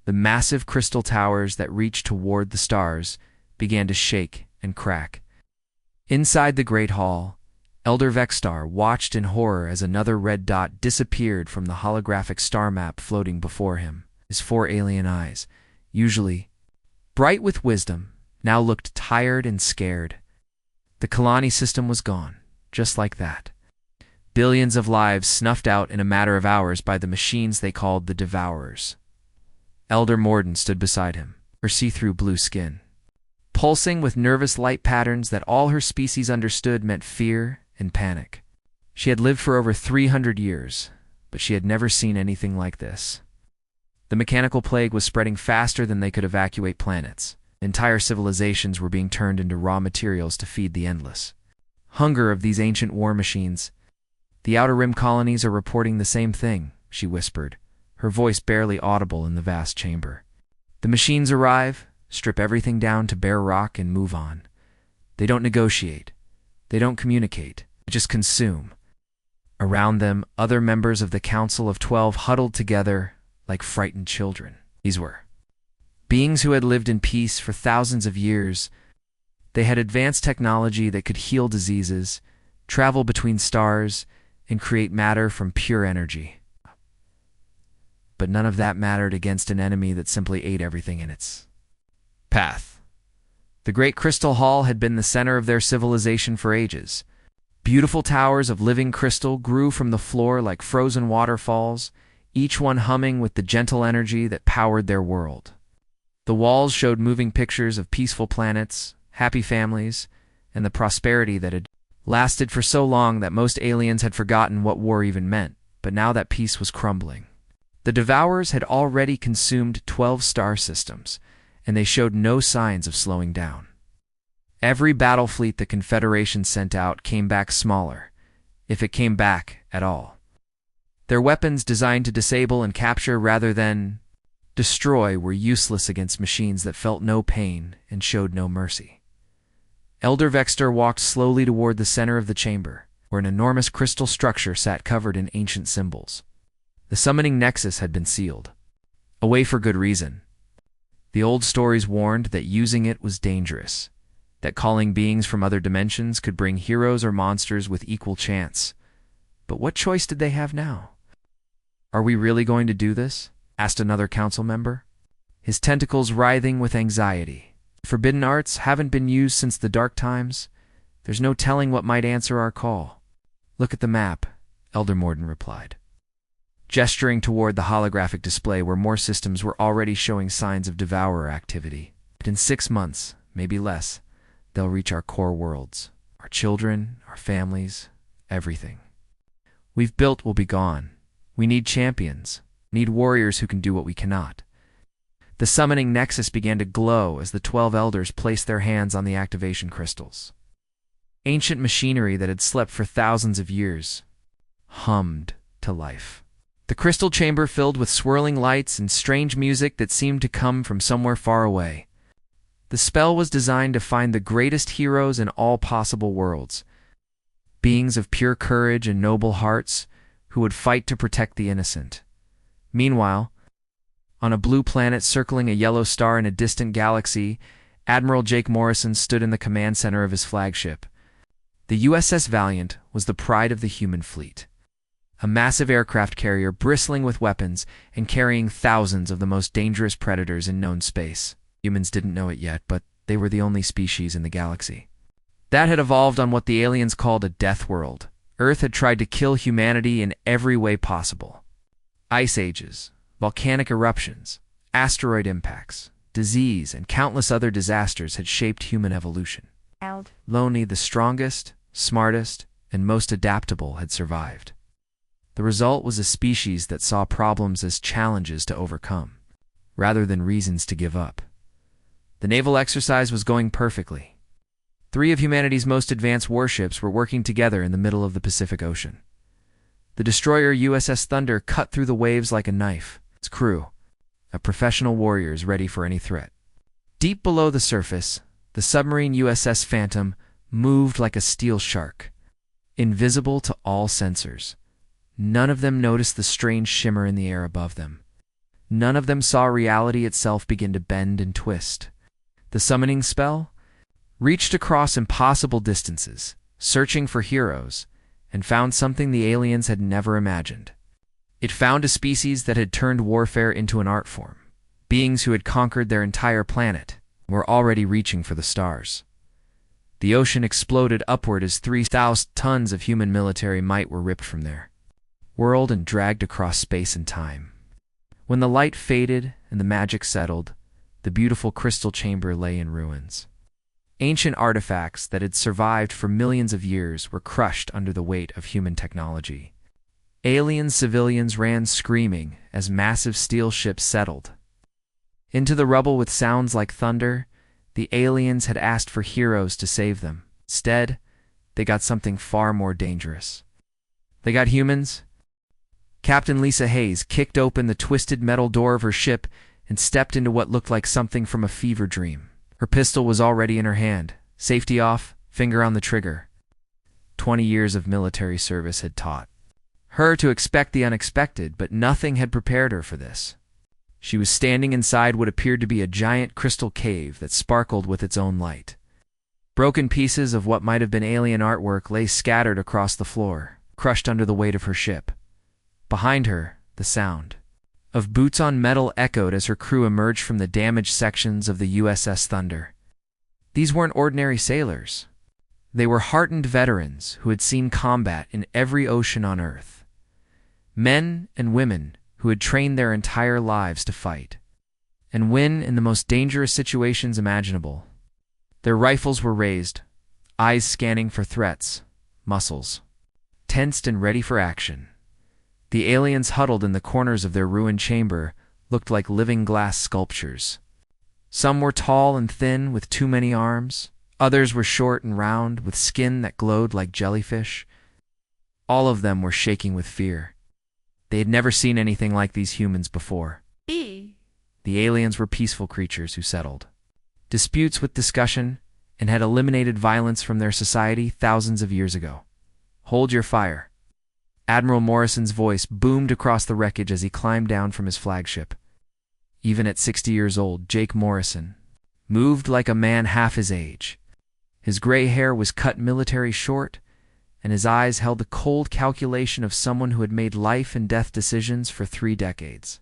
The massive crystal towers that reached toward the stars began to shake and crack. Inside the Great Hall, Elder Vexstar watched in horror as another red dot disappeared from the holographic star map floating before him. His four alien eyes, usually bright with wisdom, now looked tired and scared. The Kalani system was gone, just like that. Billions of lives snuffed out in a matter of hours by the machines they called the Devourers. Elder Morden stood beside him, her see-through blue skin pulsing with nervous light patterns that all her species understood meant fear and panic. She had lived for over 300 years, but she had never seen anything like this. The mechanical plague was spreading faster than they could evacuate planets. Entire civilizations were being turned into raw materials to feed the endless hunger of these ancient war machines. The Outer Rim colonies are reporting the same thing, she whispered, her voice barely audible in the vast chamber. The machines arrive, strip everything down to bare rock and move on. They don't negotiate. They don't communicate. They just consume. Around them, other members of the Council of 12 huddled together like frightened children. These were beings who had lived in peace for thousands of years. They had advanced technology that could heal diseases, travel between stars, and create matter from pure energy. But none of that mattered against an enemy that simply ate everything in its path. The Great Crystal Hall had been the center of their civilization for ages. Beautiful towers of living crystal grew from the floor like frozen waterfalls, each one humming with the gentle energy that powered their world. The walls showed moving pictures of peaceful planets, happy families, and the prosperity that had lasted for so long that most aliens had forgotten what war even meant, but now that peace was crumbling. The Devourers had already consumed 12 star systems, and they showed no signs of slowing down. Every battle fleet the Confederation sent out came back smaller, if it came back at all. Their weapons designed to disable and capture rather than destroy were useless against machines that felt no pain and showed no mercy. Elder Vexter walked slowly toward the center of the chamber, where an enormous crystal structure sat covered in ancient symbols. The summoning nexus had been sealed. Away for good reason. The old stories warned that using it was dangerous, that calling beings from other dimensions could bring heroes or monsters with equal chance. But what choice did they have now? "Are we really going to do this?" asked another council member, his tentacles writhing with anxiety. "Forbidden arts haven't been used since the dark times. There's no telling what might answer our call." "Look at the map," Elder Morden replied, gesturing toward the holographic display where more systems were already showing signs of devourer activity. "In 6 months, maybe less, they'll reach our core worlds. Our children, our families, everything we've built will be gone. We need champions, need warriors who can do what we cannot." The summoning nexus began to glow as the 12 elders placed their hands on the activation crystals. Ancient machinery that had slept for thousands of years hummed to life. The crystal chamber filled with swirling lights and strange music that seemed to come from somewhere far away. The spell was designed to find the greatest heroes in all possible worlds, beings of pure courage and noble hearts who would fight to protect the innocent. Meanwhile, on a blue planet circling a yellow star in a distant galaxy, Admiral Jake Morrison stood in the command center of his flagship. The USS Valiant was the pride of the human fleet, a massive aircraft carrier bristling with weapons and carrying thousands of the most dangerous predators in known space. Humans didn't know it yet, but they were the only species in the galaxy that had evolved on what the aliens called a death world. Earth had tried to kill humanity in every way possible. Ice ages, volcanic eruptions, asteroid impacts, disease, and countless other disasters had shaped human evolution. Only the strongest, smartest, and most adaptable had survived. The result was a species that saw problems as challenges to overcome, rather than reasons to give up. The naval exercise was going perfectly. 3 of humanity's most advanced warships were working together in the middle of the Pacific Ocean. The destroyer USS Thunder cut through the waves like a knife, its crew, professional warriors ready for any threat. Deep below the surface, the submarine USS Phantom moved like a steel shark, invisible to all sensors. None of them noticed the strange shimmer in the air above them. None of them saw reality itself begin to bend and twist. The summoning spell reached across impossible distances, searching for heroes, and found something the aliens had never imagined. It found a species that had turned warfare into an art form. Beings who had conquered their entire planet were already reaching for the stars. The ocean exploded upward as 3,000 tons of human military might were ripped from there, whirled and dragged across space and time. When the light faded and the magic settled, the beautiful crystal chamber lay in ruins. Ancient artifacts that had survived for millions of years were crushed under the weight of human technology. Alien civilians ran screaming as massive steel ships settled. Into the rubble with sounds like thunder, the aliens had asked for heroes to save them. Instead, they got something far more dangerous. They got humans. Captain Lisa Hayes kicked open the twisted metal door of her ship and stepped into what looked like something from a fever dream. Her pistol was already in her hand, safety off, finger on the trigger. 20 years of military service had taught her to expect the unexpected, but nothing had prepared her for this. She was standing inside what appeared to be a giant crystal cave that sparkled with its own light. Broken pieces of what might have been alien artwork lay scattered across the floor, crushed under the weight of her ship. Behind her, the sound of boots on metal echoed as her crew emerged from the damaged sections of the USS Thunder. These weren't ordinary sailors. They were hardened veterans who had seen combat in every ocean on Earth. Men and women who had trained their entire lives to fight and win in the most dangerous situations imaginable. Their rifles were raised, eyes scanning for threats, muscles tensed and ready for action. The aliens huddled in the corners of their ruined chamber looked like living glass sculptures. Some were tall and thin with too many arms. Others were short and round with skin that glowed like jellyfish. All of them were shaking with fear. They had never seen anything like these humans before. The aliens were peaceful creatures who settled disputes with discussion and had eliminated violence from their society thousands of years ago. Hold your fire. Admiral Morrison's voice boomed across the wreckage as he climbed down from his flagship. Even at 60 years old, Jake Morrison moved like a man half his age. His gray hair was cut military short, and his eyes held the cold calculation of someone who had made life and death decisions for 3 decades.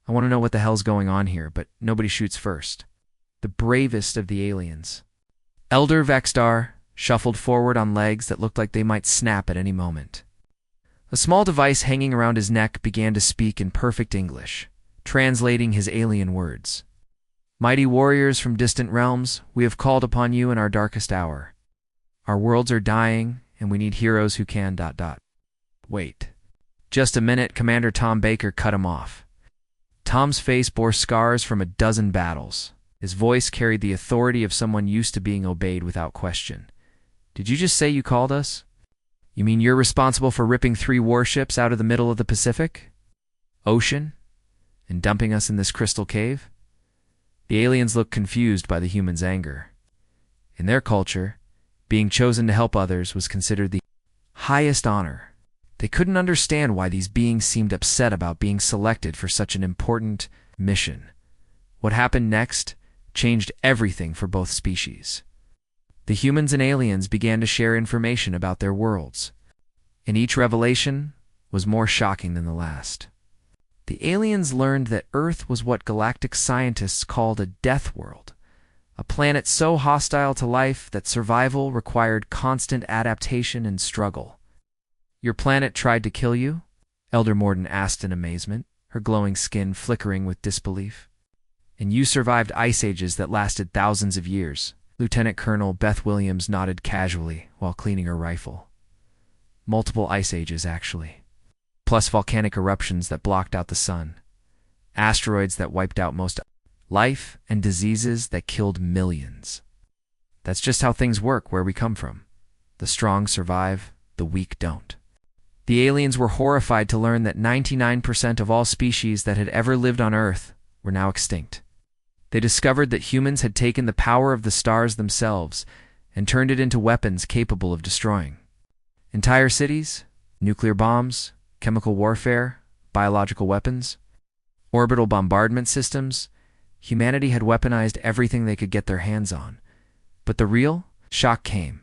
I want to know what the hell's going on here, but nobody shoots first. The bravest of the aliens, Elder Vexstar, shuffled forward on legs that looked like they might snap at any moment. A small device hanging around his neck began to speak in perfect English, translating his alien words. Mighty warriors from distant realms, we have called upon you in our darkest hour. Our worlds are dying, and we need heroes who can... Wait. Just a minute, Commander Tom Baker cut him off. Tom's face bore scars from a dozen battles. His voice carried the authority of someone used to being obeyed without question. Did you just say you called us? You mean you're responsible for ripping 3 warships out of the middle of the Pacific Ocean and dumping us in this crystal cave? The aliens looked confused by the humans' anger. In their culture, being chosen to help others was considered the highest honor. They couldn't understand why these beings seemed upset about being selected for such an important mission. What happened next changed everything for both species. The humans and aliens began to share information about their worlds, and each revelation was more shocking than the last. The aliens learned that Earth was what galactic scientists called a death world, a planet so hostile to life that survival required constant adaptation and struggle. Your planet tried to kill you? Elder Morden asked in amazement, her glowing skin flickering with disbelief. And you survived ice ages that lasted thousands of years. Lieutenant Colonel Beth Williams nodded casually while cleaning her rifle. Multiple ice ages, actually. Plus volcanic eruptions that blocked out the sun. Asteroids that wiped out most life and diseases that killed millions. That's just how things work where we come from. The strong survive, the weak don't. The aliens were horrified to learn that 99% of all species that had ever lived on Earth were now extinct. They discovered that humans had taken the power of the stars themselves and turned it into weapons capable of destroying entire cities, nuclear bombs, chemical warfare, biological weapons. orbital bombardment systems. Humanity had weaponized everything they could get their hands on. But the real shock came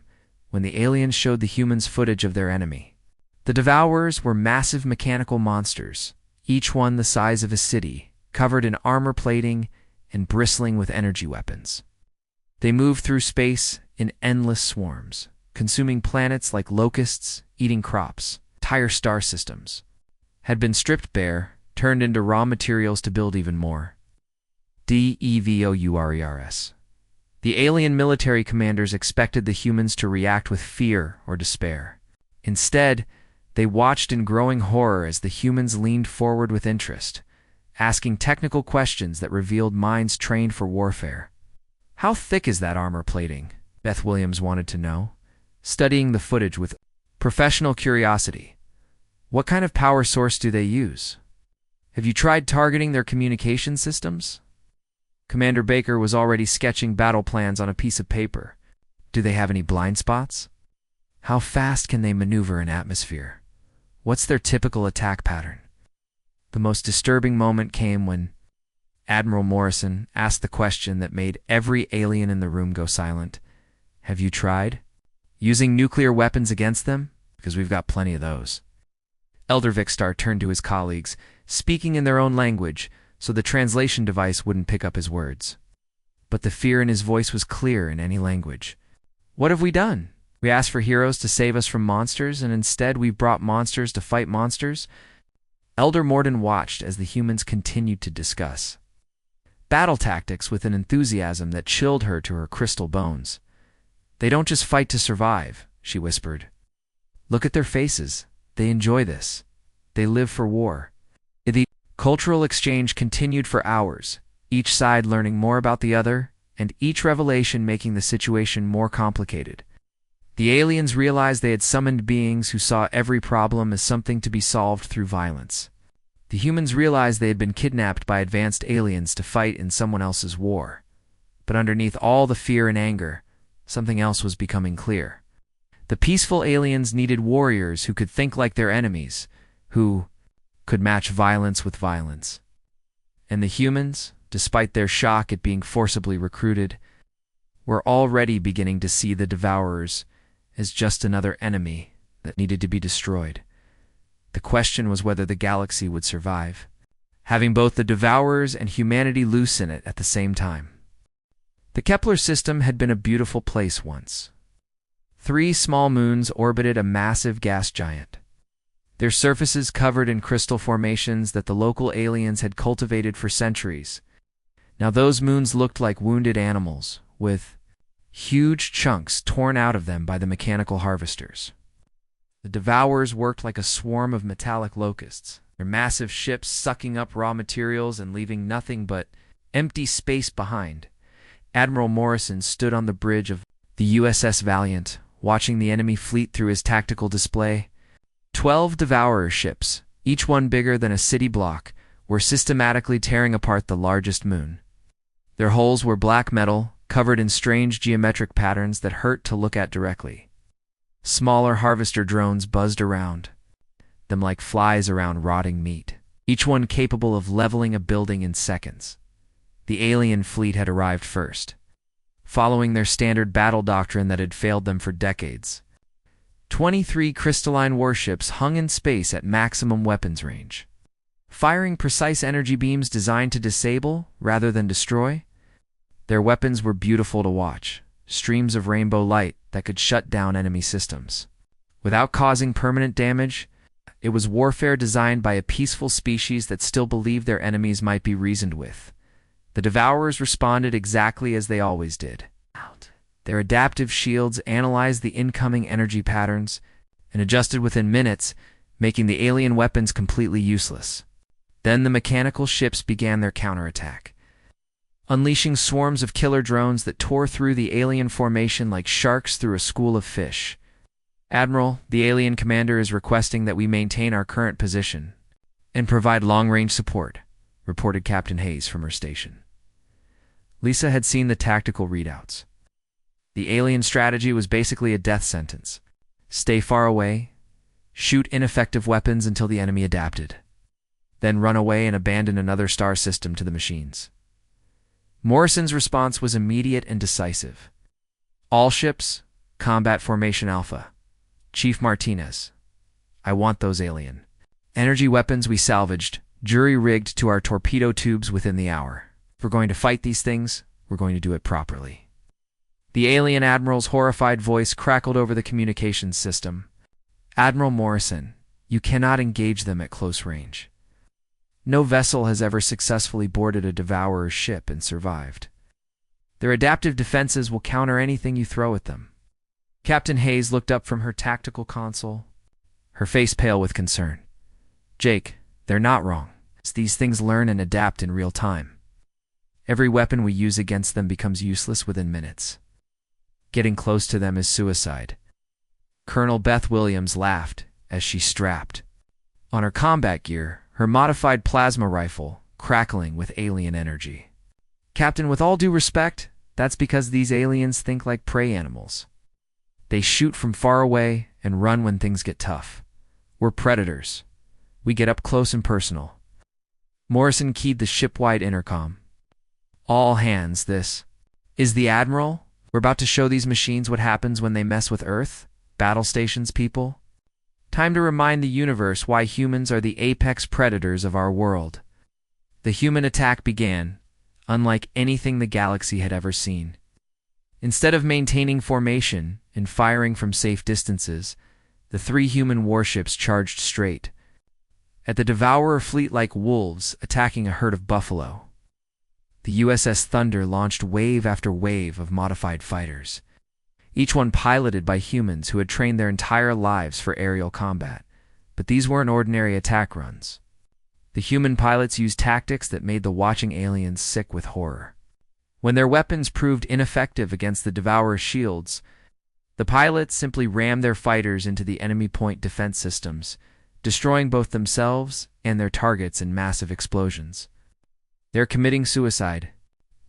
when the aliens showed the humans footage of their enemy. The Devourers were massive mechanical monsters, each one the size of a city, covered in armor plating and bristling with energy weapons. They moved through space in endless swarms, consuming planets like locusts, eating crops. Entire star systems had been stripped bare, turned into raw materials to build even more. Devours. The alien military commanders expected the humans to react with fear or despair. Instead, they watched in growing horror as the humans leaned forward with interest, asking technical questions that revealed minds trained for warfare. "How thick is that armor plating?" Beth Williams wanted to know, studying the footage with professional curiosity. "What kind of power source do they use? Have you tried targeting their communication systems?" Commander Baker was already sketching battle plans on a piece of paper. "Do they have any blind spots? How fast can they maneuver in atmosphere? What's their typical attack pattern?" The most disturbing moment came when Admiral Morrison asked the question that made every alien in the room go silent. "Have you tried using nuclear weapons against them? Because we've got plenty of those." Elder Vixstar turned to his colleagues, speaking in their own language, so the translation device wouldn't pick up his words. But the fear in his voice was clear in any language. "What have we done? We asked for heroes to save us from monsters, and instead we've brought monsters to fight monsters?" Elder Morden watched as the humans continued to discuss battle tactics with an enthusiasm that chilled her to her crystal bones. "They don't just fight to survive," she whispered. "Look at their faces. They enjoy this. They live for war." The cultural exchange continued for hours, each side learning more about the other, and each revelation making the situation more complicated. The aliens realized they had summoned beings who saw every problem as something to be solved through violence. The humans realized they had been kidnapped by advanced aliens to fight in someone else's war. But underneath all the fear and anger, something else was becoming clear. The peaceful aliens needed warriors who could think like their enemies, who could match violence with violence. And the humans, despite their shock at being forcibly recruited, were already beginning to see the Devourers as just another enemy that needed to be destroyed. The question was whether the galaxy would survive, having both the Devourers and humanity loose in it at the same time. The Kepler system had been a beautiful place once. 3 small moons orbited a massive gas giant, their surfaces covered in crystal formations that the local aliens had cultivated for centuries. Now those moons looked like wounded animals, with huge chunks torn out of them by the mechanical harvesters. The Devourers worked like a swarm of metallic locusts, their massive ships sucking up raw materials and leaving nothing but empty space behind. Admiral Morrison stood on the bridge of the USS Valiant, watching the enemy fleet through his tactical display. 12 Devourer ships, each one bigger than a city block, were systematically tearing apart the largest moon. Their hulls were black metal, covered in strange geometric patterns that hurt to look at directly. Smaller harvester drones buzzed around them like flies around rotting meat, each one capable of leveling a building in seconds. The alien fleet had arrived first, following their standard battle doctrine that had failed them for decades. 23 crystalline warships hung in space at maximum weapons range, firing precise energy beams designed to disable rather than destroy. Their weapons were beautiful to watch, streams of rainbow light that could shut down enemy systems without causing permanent damage. It was warfare designed by a peaceful species that still believed their enemies might be reasoned with. The Devourers responded exactly as they always did. Their adaptive shields analyzed the incoming energy patterns and adjusted within minutes, making the alien weapons completely useless. Then the mechanical ships began their counterattack, unleashing swarms of killer drones that tore through the alien formation like sharks through a school of fish. "Admiral, the alien commander is requesting that we maintain our current position and provide long-range support," reported Captain Hayes from her station. Lisa had seen the tactical readouts. The alien strategy was basically a death sentence. Stay far away, shoot ineffective weapons until the enemy adapted. then run away and abandon another star system to the machines. Morrison's response was immediate and decisive. All ships, Combat Formation Alpha. Chief Martinez. I want those alien energy weapons we salvaged, jury-rigged to our torpedo tubes within the hour. If we're going to fight these things, we're going to do it properly. The alien admiral's horrified voice crackled over the communications system. Admiral Morrison, you cannot engage them at close range. No vessel has ever successfully boarded a Devourer's ship and survived. Their adaptive defenses will counter anything you throw at them. Captain Hayes looked up from her tactical console, her face pale with concern. Jake, they're not wrong. These things learn and adapt in real time. Every weapon we use against them becomes useless within minutes. Getting close to them is suicide. Colonel Beth Williams laughed as she strapped on her combat gear, her modified plasma rifle crackling with alien energy. Captain, with all due respect, that's because these aliens think like prey animals. They shoot from far away and run when things get tough. We're predators. We get up close and personal. Morrison keyed the ship-wide intercom. All hands, this is the Admiral. We're about to show these machines what happens when they mess with Earth. Battle stations, people. Time to remind the universe why humans are the apex predators of our world. The human attack began, unlike anything the galaxy had ever seen. Instead of maintaining formation and firing from safe distances, the 3 human warships charged straight at the Devourer fleet like wolves attacking a herd of buffalo. The USS Thunder launched wave after wave of modified fighters, each one piloted by humans who had trained their entire lives for aerial combat. But these weren't ordinary attack runs. The human pilots used tactics that made the watching aliens sick with horror. When their weapons proved ineffective against the Devourer's shields, the pilots simply rammed their fighters into the enemy point defense systems, destroying both themselves and their targets in massive explosions. They're committing suicide,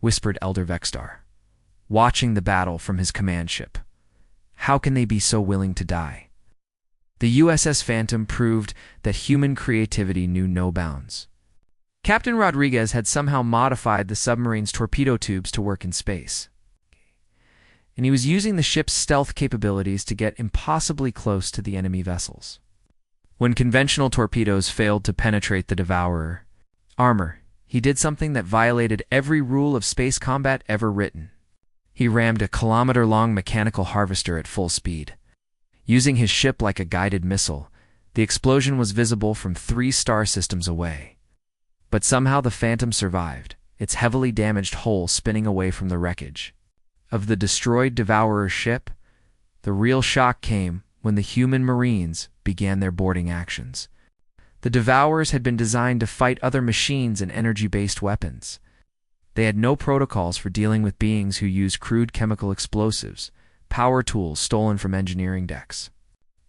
whispered Elder Vexstar, watching the battle from his command ship. How can they be so willing to die? The USS Phantom proved that human creativity knew no bounds. Captain Rodriguez had somehow modified the submarine's torpedo tubes to work in space, and he was using the ship's stealth capabilities to get impossibly close to the enemy vessels. When conventional torpedoes failed to penetrate the Devourer armor, he did something that violated every rule of space combat ever written. He rammed a kilometer-long mechanical harvester at full speed. Using his ship like a guided missile, the explosion was visible from 3 star systems away. But somehow the Phantom survived, its heavily damaged hull spinning away from the wreckage of the destroyed Devourer ship. The real shock came when the human Marines began their boarding actions. The Devourers had been designed to fight other machines and energy-based weapons. They had no protocols for dealing with beings who used crude chemical explosives, power tools stolen from engineering decks,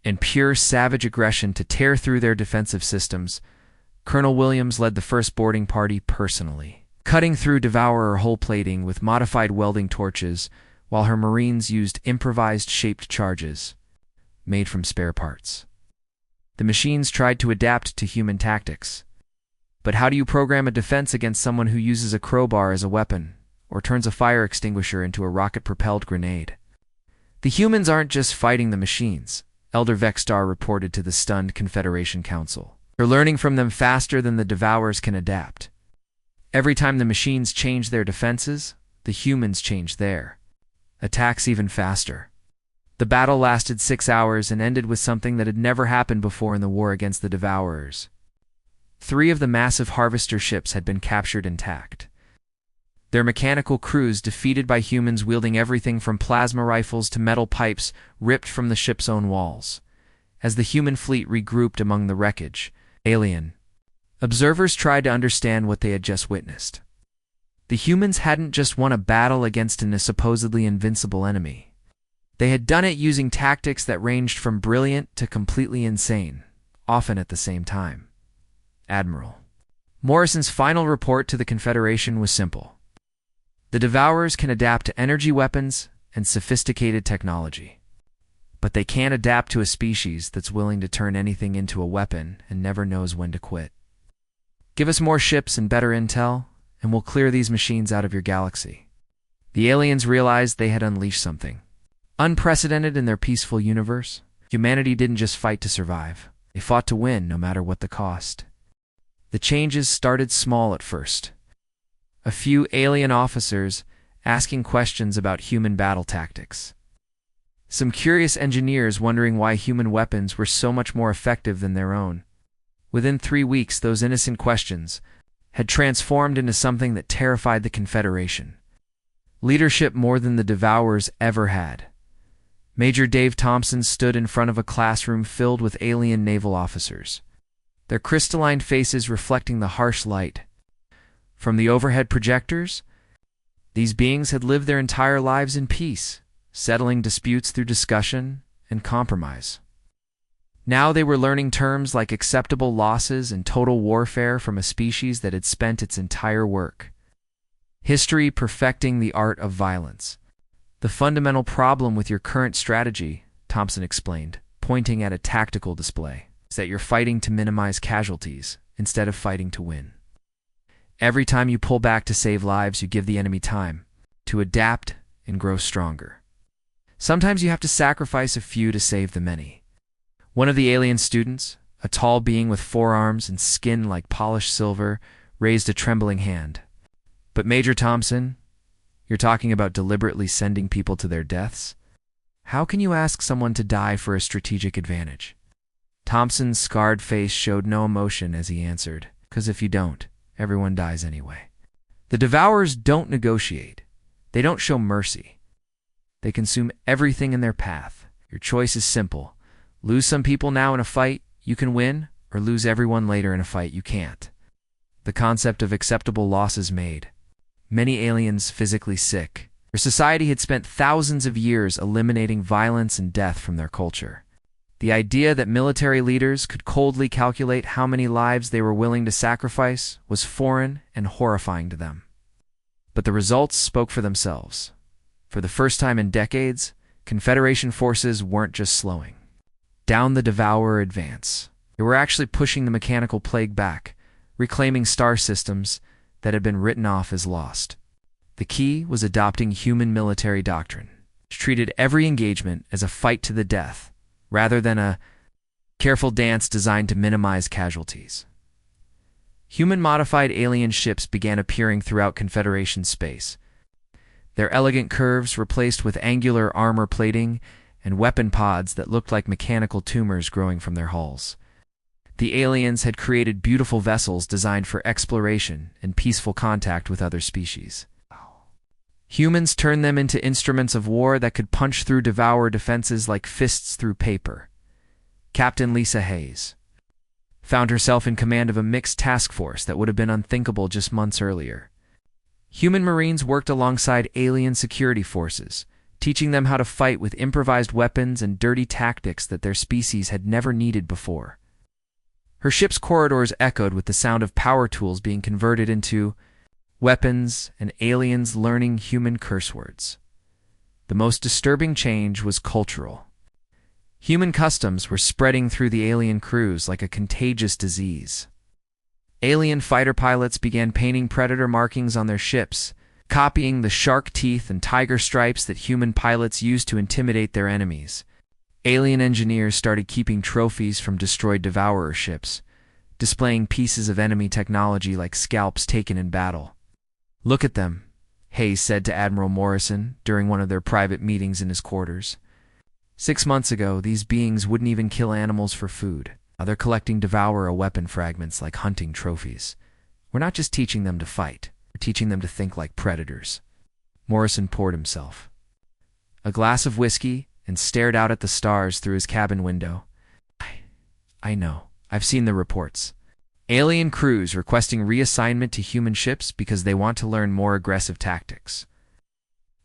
and pure savage aggression to tear through their defensive systems. Colonel Williams led the first boarding party personally, cutting through Devourer hull plating with modified welding torches, while her Marines used improvised shaped charges made from spare parts. The machines tried to adapt to human tactics. But how do you program a defense against someone who uses a crowbar as a weapon, or turns a fire extinguisher into a rocket-propelled grenade? The humans aren't just fighting the machines, Elder Vexstar reported to the stunned Confederation Council. They're learning from them faster than the Devourers can adapt. Every time the machines change their defenses, the humans change their attacks even faster. The battle lasted 6 hours and ended with something that had never happened before in the war against the Devourers. 3 of the massive harvester ships had been captured intact, their mechanical crews defeated by humans wielding everything from plasma rifles to metal pipes ripped from the ship's own walls. As the human fleet regrouped among the wreckage, alien observers tried to understand what they had just witnessed. The humans hadn't just won a battle against a supposedly invincible enemy. They had done it using tactics that ranged from brilliant to completely insane, often at the same time. Admiral Morrison's final report to the Confederation was simple. The Devourers can adapt to energy weapons and sophisticated technology, but they can't adapt to a species that's willing to turn anything into a weapon and never knows when to quit. Give us more ships and better intel, and we'll clear these machines out of your galaxy. The aliens realized they had unleashed something unprecedented in their peaceful universe. Humanity didn't just fight to survive. They fought to win, no matter what the cost. The changes started small at first. A few alien officers asking questions about human battle tactics. Some curious engineers wondering why human weapons were so much more effective than their own. Within 3 weeks, those innocent questions had transformed into something that terrified the Confederation. Leadership more than the Devourers ever had. Major Dave Thompson stood in front of a classroom filled with alien naval officers, their crystalline faces reflecting the harsh light from the overhead projectors. These beings had lived their entire lives in peace, settling disputes through discussion and compromise. Now they were learning terms like acceptable losses and total warfare from a species that had spent its entire work history perfecting the art of violence. The fundamental problem with your current strategy, Thompson explained, pointing at a tactical display, is that you're fighting to minimize casualties instead of fighting to win. Every time you pull back to save lives, you give the enemy time to adapt and grow stronger. Sometimes you have to sacrifice a few to save the many. One of the alien students, a tall being with forearms and skin like polished silver, raised a trembling hand. But Major Thompson, you're talking about deliberately sending people to their deaths? How can you ask someone to die for a strategic advantage? Thompson's scarred face showed no emotion as he answered, "'Cause if you don't, everyone dies anyway." The Devourers don't negotiate. They don't show mercy. They consume everything in their path. Your choice is simple. Lose some people now in a fight, you can win, or lose everyone later in a fight, you can't. The concept of acceptable losses made many aliens physically sick. Their society had spent thousands of years eliminating violence and death from their culture. The idea that military leaders could coldly calculate how many lives they were willing to sacrifice was foreign and horrifying to them. But the results spoke for themselves. For the first time in decades, Confederation forces weren't just slowing down the Devourer advance. They were actually pushing the mechanical plague back, reclaiming star systems that had been written off as lost. The key was adopting human military doctrine, which treated every engagement as a fight to the death, rather than a careful dance designed to minimize casualties. Human-modified alien ships began appearing throughout Confederation space, their elegant curves replaced with angular armor plating and weapon pods that looked like mechanical tumors growing from their hulls. The aliens had created beautiful vessels designed for exploration and peaceful contact with other species. Humans turned them into instruments of war that could punch through Devourer defenses like fists through paper. Captain Lisa Hayes found herself in command of a mixed task force that would have been unthinkable just months earlier. Human Marines worked alongside alien security forces, teaching them how to fight with improvised weapons and dirty tactics that their species had never needed before. Her ship's corridors echoed with the sound of power tools being converted into weapons and aliens learning human curse words. The most disturbing change was cultural. Human customs were spreading through the alien crews like a contagious disease. Alien fighter pilots began painting predator markings on their ships, copying the shark teeth and tiger stripes that human pilots used to intimidate their enemies. Alien engineers started keeping trophies from destroyed Devourer ships, displaying pieces of enemy technology like scalps taken in battle. "Look at them," Hayes said to Admiral Morrison during one of their private meetings in his quarters. 6 months ago, these beings wouldn't even kill animals for food. Now they're collecting Devourer weapon fragments like hunting trophies. We're not just teaching them to fight, we're teaching them to think like predators. Morrison poured himself a glass of whiskey and stared out at the stars through his cabin window. I know. I've seen the reports. Alien crews requesting reassignment to human ships because they want to learn more aggressive tactics.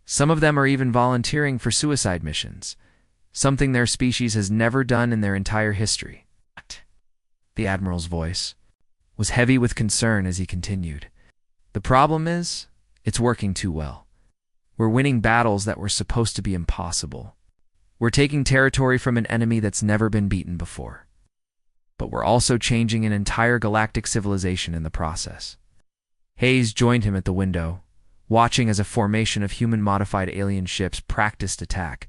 Some of them are even volunteering for suicide missions, something their species has never done in their entire history. The Admiral's voice was heavy with concern as he continued. The problem is, it's working too well. We're winning battles that were supposed to be impossible. We're taking territory from an enemy that's never been beaten before. but we're also changing an entire galactic civilization in the process. Hayes joined him at the window, watching as a formation of human-modified alien ships practiced attack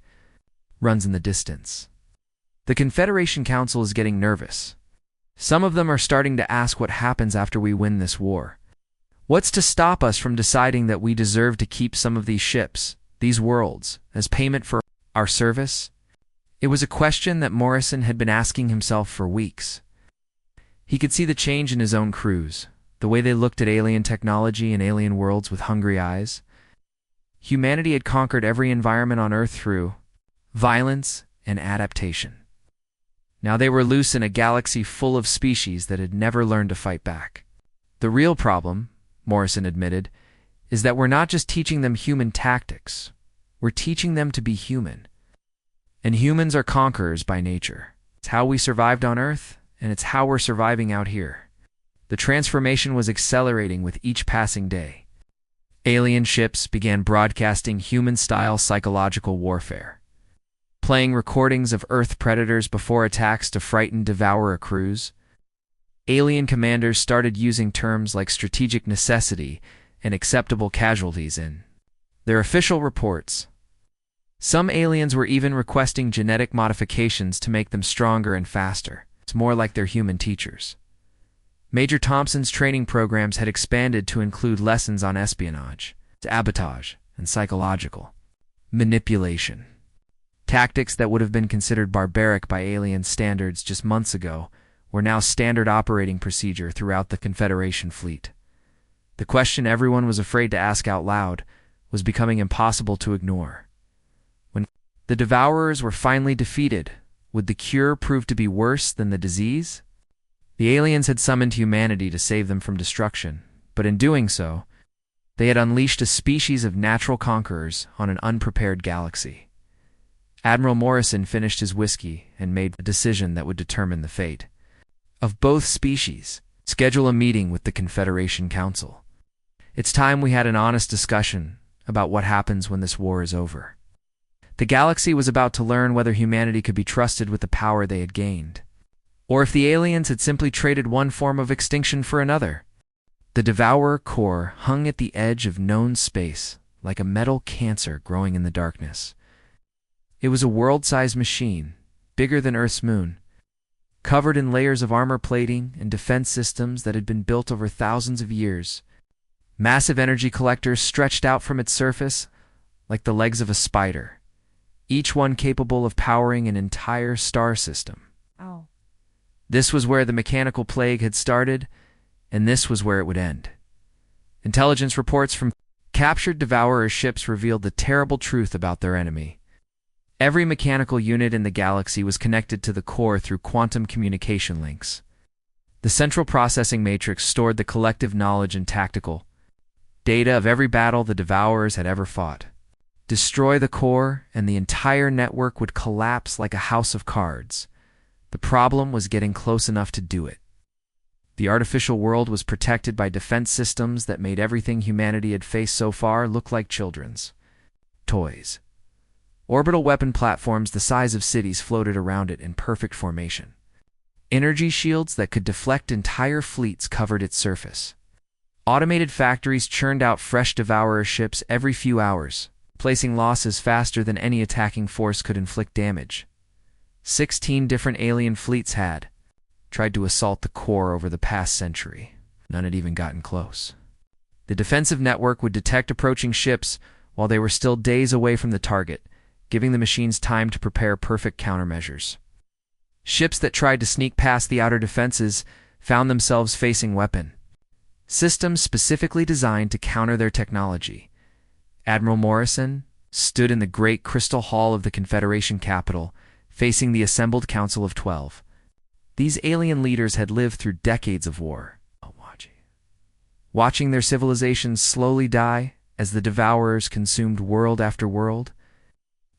runs in the distance. The Confederation Council is getting nervous. Some of them are starting to ask what happens after we win this war. What's to stop us from deciding that we deserve to keep some of these ships, these worlds, as payment for our service? It was a question that Morrison had been asking himself for weeks. He could see the change in his own crews, the way they looked at alien technology and alien worlds with hungry eyes. Humanity had conquered every environment on Earth through violence and adaptation. Now they were loose in a galaxy full of species that had never learned to fight back. The real problem, Morrison admitted, is that we're not just teaching them human tactics, we're teaching them to be human. And humans are conquerors by nature. It's how we survived on Earth, and it's how we're surviving out here. The transformation was accelerating with each passing day. Alien ships began broadcasting human-style psychological warfare, playing recordings of Earth predators before attacks to frighten devourer crews. Alien commanders started using terms like strategic necessity and acceptable casualties in their official reports. Some aliens were even requesting genetic modifications to make them stronger and faster. It's more like their human teachers. Major Thompson's training programs had expanded to include lessons on espionage, sabotage, and psychological manipulation. Tactics that would have been considered barbaric by alien standards just months ago were now standard operating procedure throughout the Confederation fleet. The question everyone was afraid to ask out loud was becoming impossible to ignore. When the Devourers were finally defeated, would the cure prove to be worse than the disease? The aliens had summoned humanity to save them from destruction, but in doing so, they had unleashed a species of natural conquerors on an unprepared galaxy. Admiral Morrison finished his whiskey and made a decision that would determine the fate of both species. Schedule a meeting with the Confederation Council. It's time we had an honest discussion about what happens when this war is over. The galaxy was about to learn whether humanity could be trusted with the power they had gained, or if the aliens had simply traded one form of extinction for another. The Devourer core hung at the edge of known space like a metal cancer growing in the darkness. It was a world-sized machine, bigger than Earth's moon, covered in layers of armor plating and defense systems that had been built over thousands of years. Massive energy collectors stretched out from its surface like the legs of a spider, each one capable of powering an entire star system. Oh. This was where the mechanical plague had started, and this was where it would end. Intelligence reports from captured Devourer ships revealed the terrible truth about their enemy. Every mechanical unit in the galaxy was connected to the core through quantum communication links. The central processing matrix stored the collective knowledge and tactical data of every battle the Devourers had ever fought. Destroy the core, and the entire network would collapse like a house of cards. The problem was getting close enough to do it. The artificial world was protected by defense systems that made everything humanity had faced so far look like children's toys. Orbital weapon platforms the size of cities floated around it in perfect formation. Energy shields that could deflect entire fleets covered its surface. Automated factories churned out fresh Devourer ships every few hours, placing losses faster than any attacking force could inflict damage. 16 different alien fleets had tried to assault the core over the past century. None had even gotten close. The defensive network would detect approaching ships while they were still days away from the target, giving the machines time to prepare perfect countermeasures. Ships that tried to sneak past the outer defenses found themselves facing weapon systems specifically designed to counter their technology. Admiral Morrison stood in the great crystal hall of the Confederation capital, facing the assembled Council of 12. These alien leaders had lived through decades of war, watching their civilizations slowly die as the Devourers consumed world after world.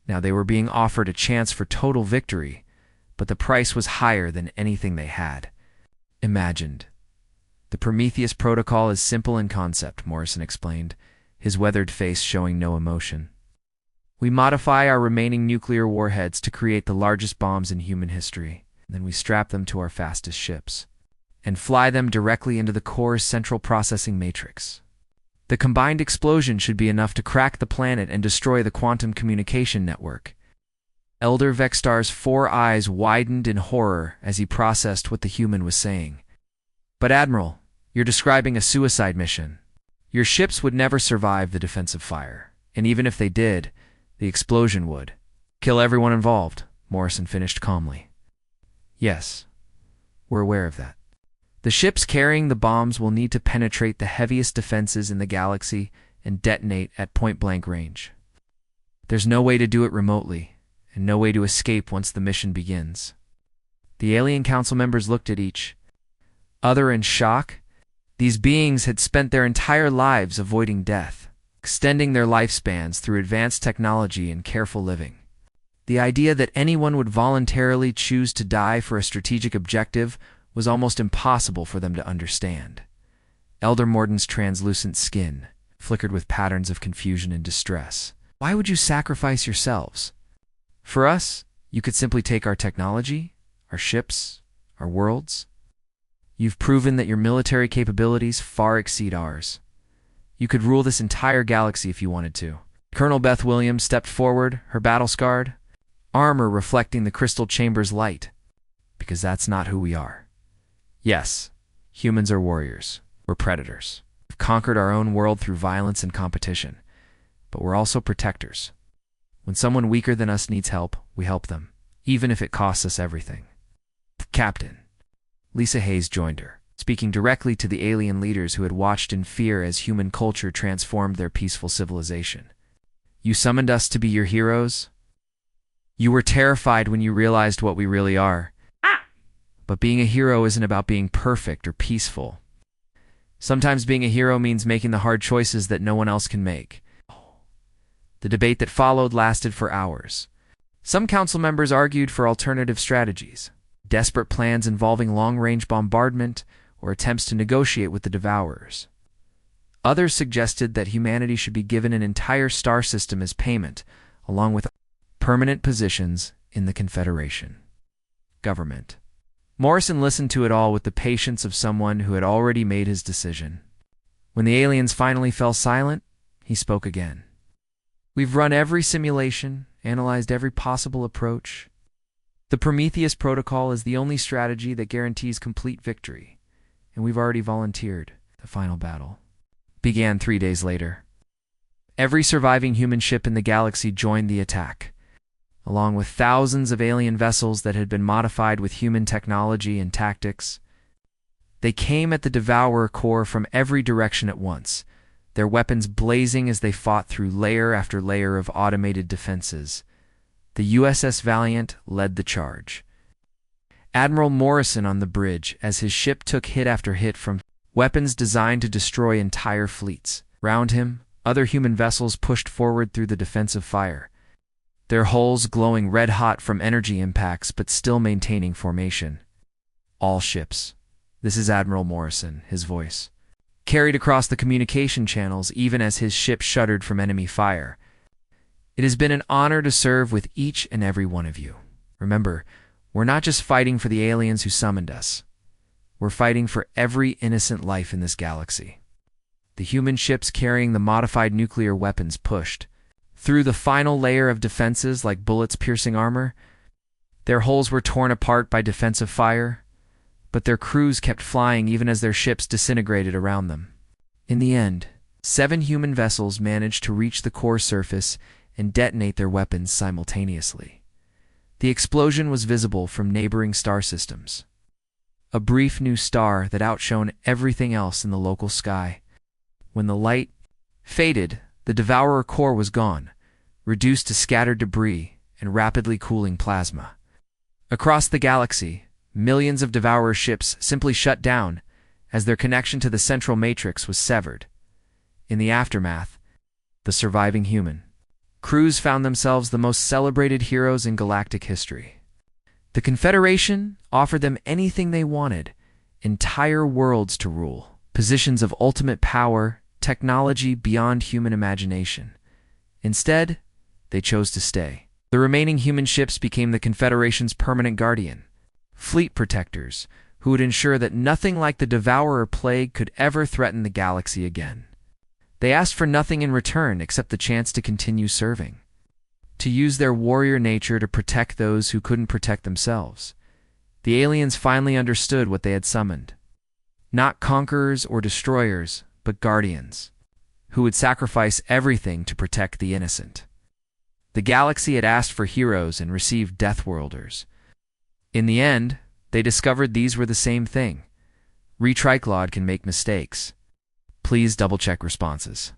Now they were being offered a chance for total victory, but the price was higher than anything they had imagined. The Prometheus Protocol is simple in concept, Morrison explained, his weathered face showing no emotion. We modify our remaining nuclear warheads to create the largest bombs in human history. Then we strap them to our fastest ships and fly them directly into the core's central processing matrix. The combined explosion should be enough to crack the planet and destroy the quantum communication network. Elder Vextar's 4 eyes widened in horror as he processed what the human was saying. But Admiral, you're describing a suicide mission. Your ships would never survive the defensive fire, and even if they did, the explosion would kill everyone involved, Morrison finished calmly. Yes, we're aware of that. The ships carrying the bombs will need to penetrate the heaviest defenses in the galaxy and detonate at point-blank range. There's no way to do it remotely, and no way to escape once the mission begins. The alien council members looked at each other in shock. These beings had spent their entire lives avoiding death, extending their lifespans through advanced technology and careful living. The idea that anyone would voluntarily choose to die for a strategic objective was almost impossible for them to understand. Elder Morden's translucent skin flickered with patterns of confusion and distress. Why would you sacrifice yourselves? For us, you could simply take our technology, our ships, our worlds. You've proven that your military capabilities far exceed ours. You could rule this entire galaxy if you wanted to. Colonel Beth Williams stepped forward, her battle-scarred armor reflecting the crystal chamber's light. Because that's not who we are. Yes, humans are warriors. We're predators. We've conquered our own world through violence and competition. But we're also protectors. When someone weaker than us needs help, we help them, even if it costs us everything. Captain. Lisa Hayes joined her, speaking directly to the alien leaders who had watched in fear as human culture transformed their peaceful civilization. You summoned us to be your heroes? You were terrified when you realized what we really are. But being a hero isn't about being perfect or peaceful. Sometimes being a hero means making the hard choices that no one else can make. The debate that followed lasted for hours. Some council members argued for alternative strategies, desperate plans involving long-range bombardment or attempts to negotiate with the Devourers. Others suggested that humanity should be given an entire star system as payment, along with permanent positions in the Confederation. Government. Morrison listened to it all with the patience of someone who had already made his decision. When the aliens finally fell silent, he spoke again. We've run every simulation, analyzed every possible approach. The Prometheus Protocol is the only strategy that guarantees complete victory, and we've already volunteered. The final battle began 3 days later. Every surviving human ship in the galaxy joined the attack, along with thousands of alien vessels that had been modified with human technology and tactics. They came at the Devourer core from every direction at once, their weapons blazing as they fought through layer after layer of automated defenses. The USS Valiant led the charge. Admiral Morrison on the bridge as his ship took hit after hit from weapons designed to destroy entire fleets. Round him, other human vessels pushed forward through the defensive fire, their hulls glowing red-hot from energy impacts but still maintaining formation. All ships. This is Admiral Morrison, his voice carried across the communication channels even as his ship shuddered from enemy fire. It has been an honor to serve with each and every one of you. Remember, we're not just fighting for the aliens who summoned us. We're fighting for every innocent life in this galaxy. The human ships carrying the modified nuclear weapons pushed through the final layer of defenses like bullets piercing armor. Their hulls were torn apart by defensive fire, but their crews kept flying even as their ships disintegrated around them. In the end, 7 human vessels managed to reach the core surface and detonate their weapons simultaneously. The explosion was visible from neighboring star systems, a brief new star that outshone everything else in the local sky. When the light faded, the Devourer core was gone, reduced to scattered debris and rapidly cooling plasma. Across the galaxy, millions of Devourer ships simply shut down as their connection to the central matrix was severed. In the aftermath, the surviving human crews found themselves the most celebrated heroes in galactic history. The Confederation offered them anything they wanted: entire worlds to rule, positions of ultimate power, technology beyond human imagination. Instead, they chose to stay. The remaining human ships became the Confederation's permanent guardian, fleet protectors, who would ensure that nothing like the Devourer plague could ever threaten the galaxy again. They asked for nothing in return except the chance to continue serving, to use their warrior nature to protect those who couldn't protect themselves. The aliens finally understood what they had summoned. Not conquerors or destroyers, but guardians, who would sacrifice everything to protect the innocent. The galaxy had asked for heroes and received Deathworlders. In the end, they discovered these were the same thing. Retriclod can make mistakes. Please double-check responses.